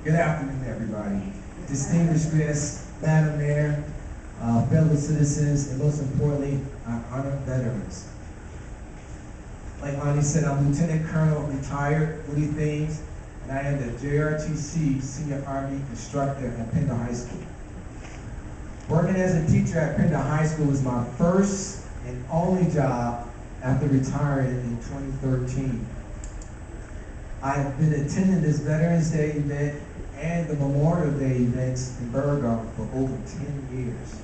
Good afternoon, everybody. Distinguished guests, Madam Mayor, fellow citizens, and most importantly, our honored veterans. Like Ani said, I'm Lieutenant Colonel retired Willie, and I am the JRTC Senior Army Instructor at Pender High School. Working as a teacher at Pender High School was my first and only job after retiring in 2013. I have been attending this Veterans Day event and the Memorial Day events in Burgard for over 10 years.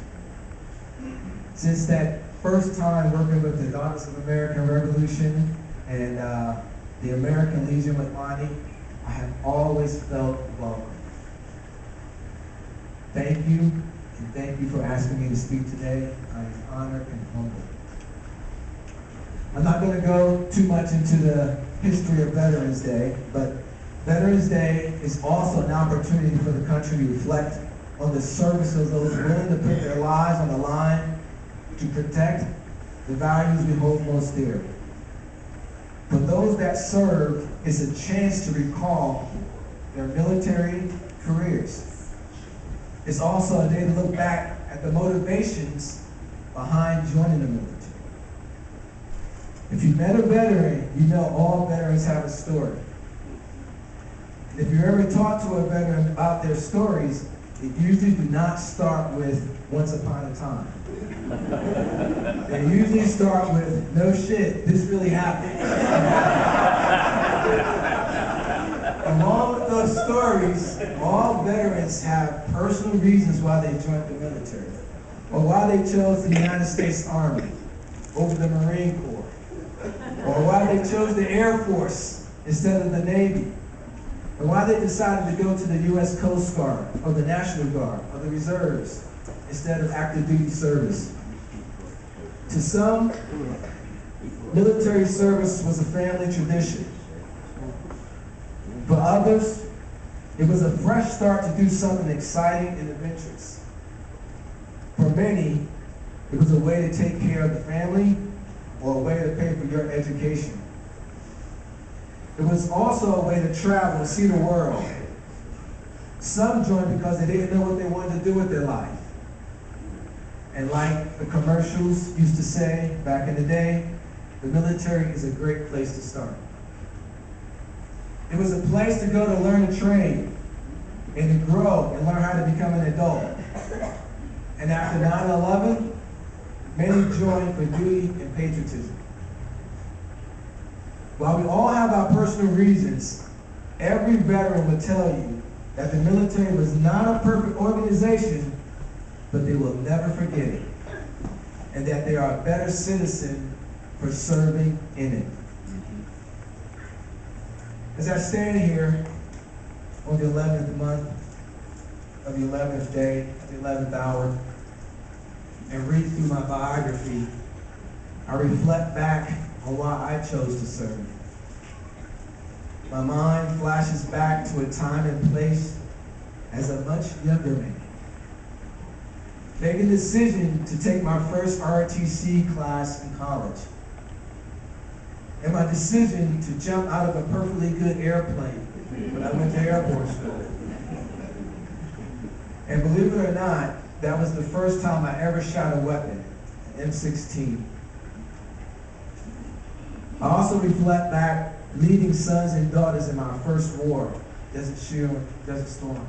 Since that first time working with the Daughters of American Revolution and the American Legion with Ani, I have always felt welcome. Thank you, and thank you for asking me to speak today. I am honored and humbled. I'm not going to go too much into the history of Veterans Day, but Veterans Day is also an opportunity for the country to reflect on the service of those willing to put their lives on the line to protect the values we hold most dear. For those that serve, it's a chance to recall their military careers. It's also a day to look back at the motivations behind joining the military. If you've met a veteran, you know all veterans have a story. If you ever talk to a veteran about their stories, it usually do not start with once upon a time. They usually start with, no shit, this really happened. Along with those stories, all veterans have personal reasons why they joined the military, or why they chose the United States Army over the Marine Corps, or why they chose the Air Force instead of the Navy, or why they decided to go to the U.S. Coast Guard, or the National Guard, or the Reserves, instead of active duty service. To some, military service was a family tradition. For others, it was a fresh start to do something exciting and adventurous. For many, it was a way to take care of the family or a way to pay for your education. It was also a way to travel and see the world. Some joined because they didn't know what they wanted to do with their life. And like the commercials used to say back in the day, the military is a great place to start. It was a place to go to learn a trade and to grow and learn how to become an adult. And after 9/11, many joined for duty and patriotism. While we all have our personal reasons, every veteran will tell you that the military was not a perfect organization, but they will never forget it, and that they are a better citizen for serving in it. As I stand here on the 11th month of the 11th day, the 11th hour, and read through my biography, I reflect back on why I chose to serve. My mind flashes back to a time and place as a much younger man, making the decision to take my first RTC class in college, and my decision to jump out of a perfectly good airplane when I went to airport school. And believe it or not, that was the first time I ever shot a weapon, an M16. I also reflect back leading sons and daughters in my first war, Desert Shield, Desert Storm.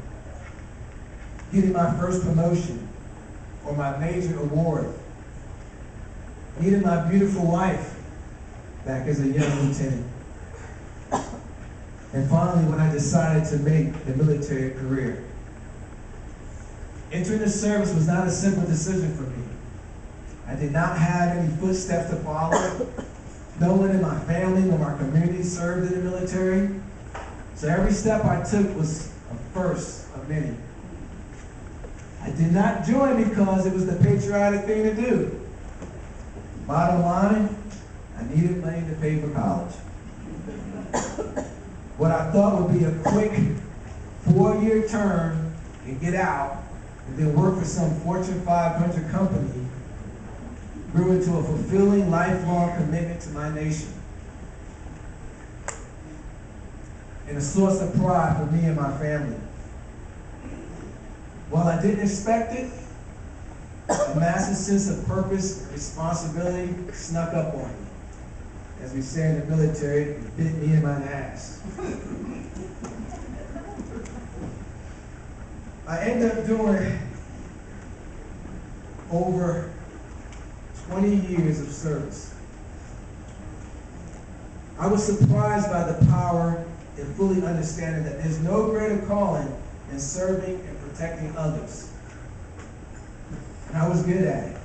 Getting my first promotion or my major award. Meeting my beautiful wife back as a young lieutenant. And finally, when I decided to make the military career. Entering the service was not a simple decision for me. I did not have any footsteps to follow. No one in my family nor my community served in the military. So every step I took was a first of many. I did not join because it was the patriotic thing to do. Bottom line, I needed money to pay for college. What I thought would be a quick 4-year term and get out and then work for some Fortune 500 company grew into a fulfilling, lifelong commitment to my nation. And a source of pride for me and my family. While I didn't expect it, a massive sense of purpose and responsibility snuck up on me. As we say in the military, it bit me in my ass. I ended up doing over 20 years of service. I was surprised by the power and fully understanding that there's no greater calling than serving and protecting others. And I was good at it,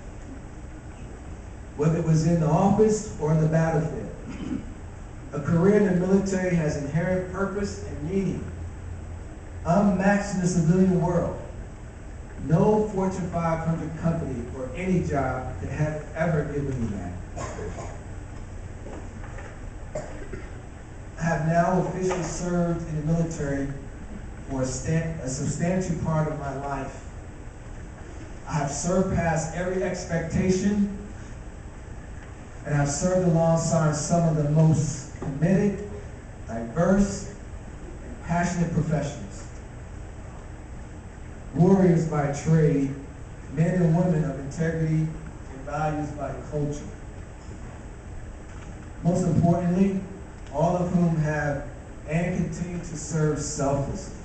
whether it was in the office or in the battlefield. A career in the military has inherent purpose and meaning, unmatched in the civilian world. No Fortune 500 company or any job could have ever given me that. I have now officially served in the military for a substantial part of my life. I have served past every expectation, and I've served alongside some of the most committed, diverse, and passionate professionals. Warriors by trade, men and women of integrity and values by culture. Most importantly, all of whom have and continue to serve selflessly,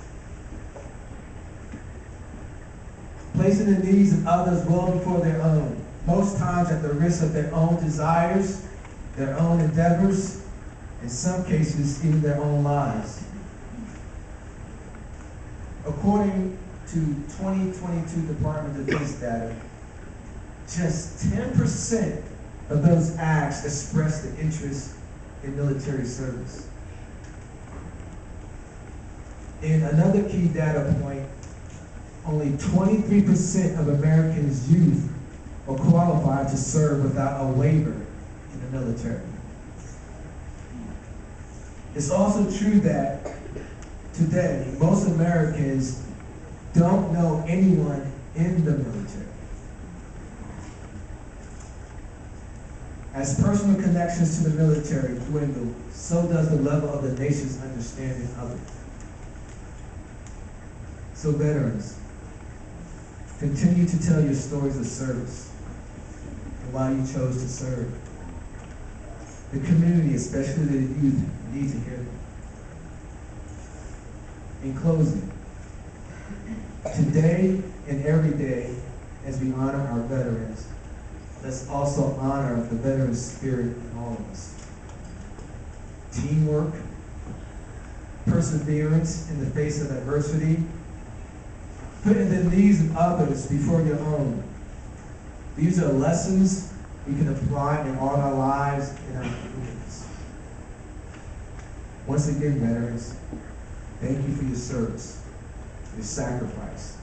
placing the needs of others well before their own, most times at the risk of their own desires, their own endeavors, in some cases, even their own lives. According to 2022 Department of Defense data, just 10% of those acts express the interest in military service. In another key data point, only 23% of Americans' youth are qualified to serve without a waiver in the military. It's also true that today, most Americans don't know anyone in the military. As personal connections to the military dwindle, so does the level of the nation's understanding of it. So veterans, continue to tell your stories of service and why you chose to serve. The community, especially the youth, need to hear them. In closing, today and every day, as we honor our veterans, let's also honor the veteran spirit in all of us. Teamwork, perseverance in the face of adversity, putting the needs of others before your own. These are lessons we can apply in all our lives and our communities. Once again, veterans, thank you for your service, your sacrifice,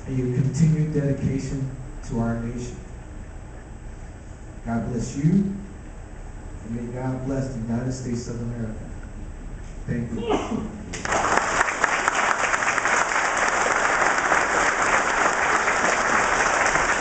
and your continued dedication to our nation. God bless you, and may God bless the United States of America. Thank you.